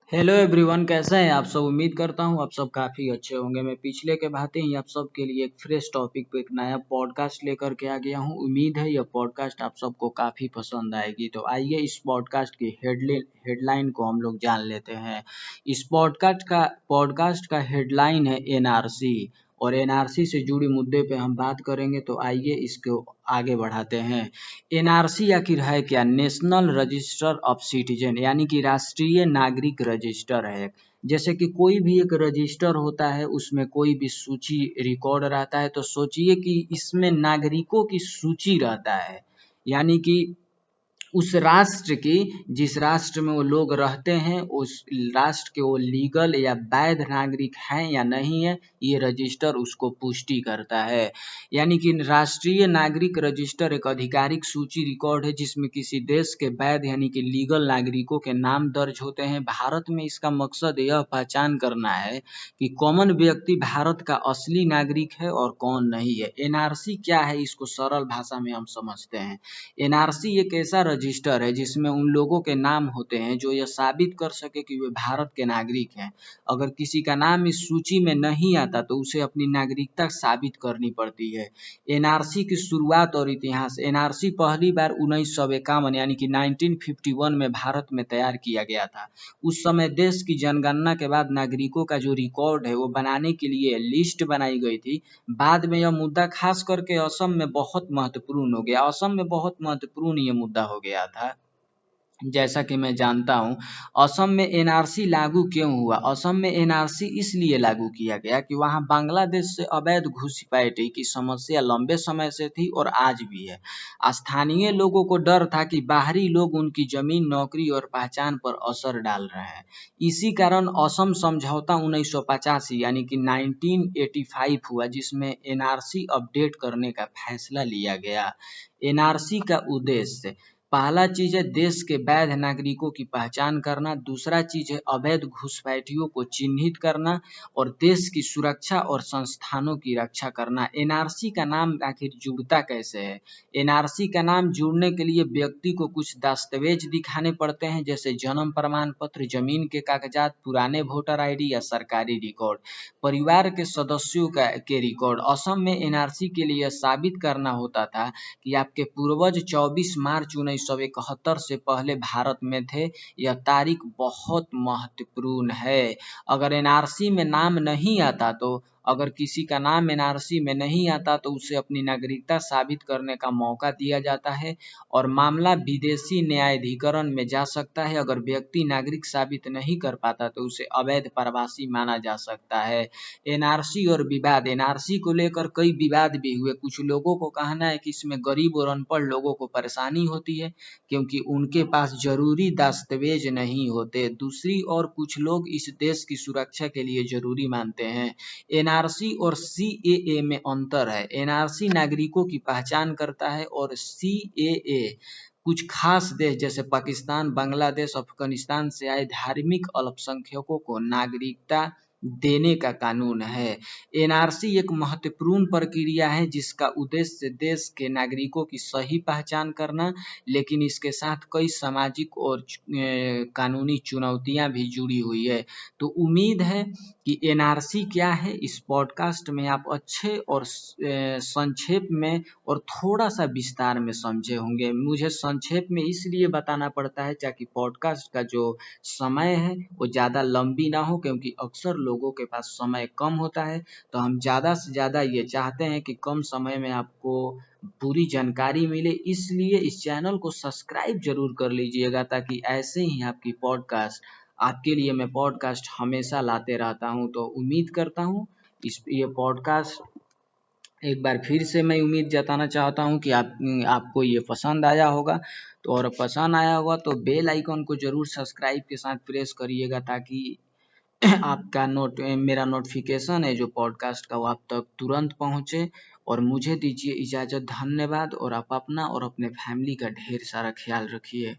Hello everyone, कैसे हैं आप सब। उम्मीद करता हूं आप सब काफ़ी अच्छे होंगे। मैं पिछले के भांति ही आप सब के लिए एक फ्रेश टॉपिक पे एक नया पॉडकास्ट लेकर के आ गया हूं। उम्मीद है यह पॉडकास्ट आप सबको काफ़ी पसंद आएगी। तो आइए इस पॉडकास्ट की हेडलाइन को हम लोग जान लेते हैं। इस पॉडकास्ट का हेडलाइन है एनआरसी, और एनआरसी से जुड़ी मुद्दे पे हम बात करेंगे। तो आइए इसको आगे बढ़ाते हैं। एनआरसी आखिर है क्या? नेशनल रजिस्टर ऑफ सिटीजन, यानी कि राष्ट्रीय नागरिक रजिस्टर है। जैसे कि कोई भी एक रजिस्टर होता है, उसमें कोई भी सूची रिकॉर्ड रहता है, तो सोचिए कि इसमें नागरिकों की सूची रहता है। यानी कि उस राष्ट्र की, जिस राष्ट्र में वो लोग रहते हैं, उस राष्ट्र के वो लीगल या वैध नागरिक हैं या नहीं है, ये रजिस्टर उसको पुष्टि करता है। यानी कि राष्ट्रीय नागरिक रजिस्टर एक आधिकारिक सूची रिकॉर्ड है जिसमें किसी देश के वैध यानी कि लीगल नागरिकों के नाम दर्ज होते हैं। भारत में इसका मकसद यह पहचान करना है कि कौन व्यक्ति भारत का असली नागरिक है और कौन नहीं है। एनआरसी क्या है, इसको सरल भाषा में हम समझते हैं। एनआरसी एक ऐसा रजिस्टर है जिसमें उन लोगों के नाम होते हैं जो यह साबित कर सके कि वे भारत के नागरिक हैं। अगर किसी का नाम इस सूची में नहीं आता तो उसे अपनी नागरिकता साबित करनी पड़ती है। एनआरसी की शुरुआत और इतिहास। एनआरसी पहली बार 1951 यानी कि 1951 में भारत में तैयार किया गया था। उस समय देश की जनगणना के बाद नागरिकों का जो रिकॉर्ड है वो बनाने के लिए लिस्ट बनाई गई थी। बाद में यह मुद्दा खास करके असम में बहुत महत्वपूर्ण हो गया। असम में बहुत महत्वपूर्ण ये मुद्दा हो गया था। जैसा कि मैं जानता हूँ, असम में एनआरसी लागू क्यों हुआ? असम में एनआरसी इसलिए लागू किया गया कि वहाँ बांग्लादेश से अवैध घुसपैठी की समस्या लंबे समय से थी और आज भी है। स्थानीय लोगों को डर था कि बाहरी लोग उनकी जमीन, नौकरी और पहचान पर असर डाल रहे हैं। इसी कारण असम समझौता 1985 यानी कि 1985 हुआ, जिसमें एनआरसी अपडेट करने का फैसला लिया गया। एनआरसी का उद्देश्य, पहला चीज है देश के वैध नागरिकों की पहचान करना। दूसरा चीज है अवैध घुसपैठियों को चिन्हित करना और देश की सुरक्षा और संस्थानों की रक्षा करना। एनआरसी का नाम आखिर जुड़ता कैसे है? एनआरसी का नाम जुड़ने के लिए व्यक्ति को कुछ दस्तावेज दिखाने पड़ते हैं, जैसे जन्म प्रमाण पत्र, जमीन के कागजात, पुराने वोटर आईडी या सरकारी रिकॉर्ड, परिवार के सदस्यों के रिकॉर्ड। असम में एनआरसी के लिए साबित करना होता था कि आपके पूर्वज 24 मार्च 1971 से पहले भारत में थे। यह तारीख बहुत महत्वपूर्ण है। अगर एनआरसी में नाम नहीं आता तो अगर किसी का नाम एनआरसी में नहीं आता तो उसे अपनी नागरिकता साबित करने का मौका दिया जाता है और मामला विदेशी न्यायाधिकरण में जा सकता है। अगर व्यक्ति नागरिक साबित नहीं कर पाता तो उसे अवैध प्रवासी माना जा सकता है। एनआरसी और विवाद। एनआरसी को लेकर कई विवाद भी हुए। कुछ लोगों को कहना है कि इसमें गरीब और अनपढ़ लोगों को परेशानी होती है क्योंकि उनके पास जरूरी दस्तावेज नहीं होते। दूसरी ओर कुछ लोग इस देश की सुरक्षा के लिए जरूरी मानते हैं। एनआरसी और सीएए में अंतर है। एनआरसी नागरिकों की पहचान करता है और सीएए कुछ खास देश जैसे पाकिस्तान, बांग्लादेश, अफगानिस्तान से आए धार्मिक अल्पसंख्यकों को नागरिकता देने का कानून है। एनआरसी एक महत्वपूर्ण प्रक्रिया है जिसका उद्देश्य देश के नागरिकों की सही पहचान करना, लेकिन इसके साथ कई सामाजिक और कानूनी चुनौतियां भी जुड़ी हुई है। तो उम्मीद है कि एनआरसी क्या है, इस पॉडकास्ट में आप अच्छे और संक्षेप में और थोड़ा सा विस्तार में समझे होंगे। मुझे संक्षेप में इसलिए बताना पड़ता है ताकि पॉडकास्ट का जो समय है वो ज़्यादा लंबी ना हो, क्योंकि अक्सर लोगों के पास समय कम होता है। तो हम ज़्यादा से ज़्यादा ये चाहते हैं कि कम समय में आपको पूरी जानकारी मिले, इसलिए इस चैनल को सब्सक्राइब जरूर कर लीजिएगा ताकि ऐसे ही आपके लिए मैं पॉडकास्ट हमेशा लाते रहता हूँ। तो उम्मीद करता हूँ ये पॉडकास्ट एक बार फिर से मैं उम्मीद जताना चाहता हूँ कि आपको ये पसंद आया होगा। तो और पसंद आया होगा तो बेल आइकन को जरूर सब्सक्राइब के साथ प्रेस करिएगा ताकि आपका मेरा नोटिफिकेशन है जो पॉडकास्ट का वो आप तक तुरंत पहुँचे। और मुझे दीजिए इजाज़त। धन्यवाद। और आप अपना और अपने फैमिली का ढेर सारा ख्याल रखिए।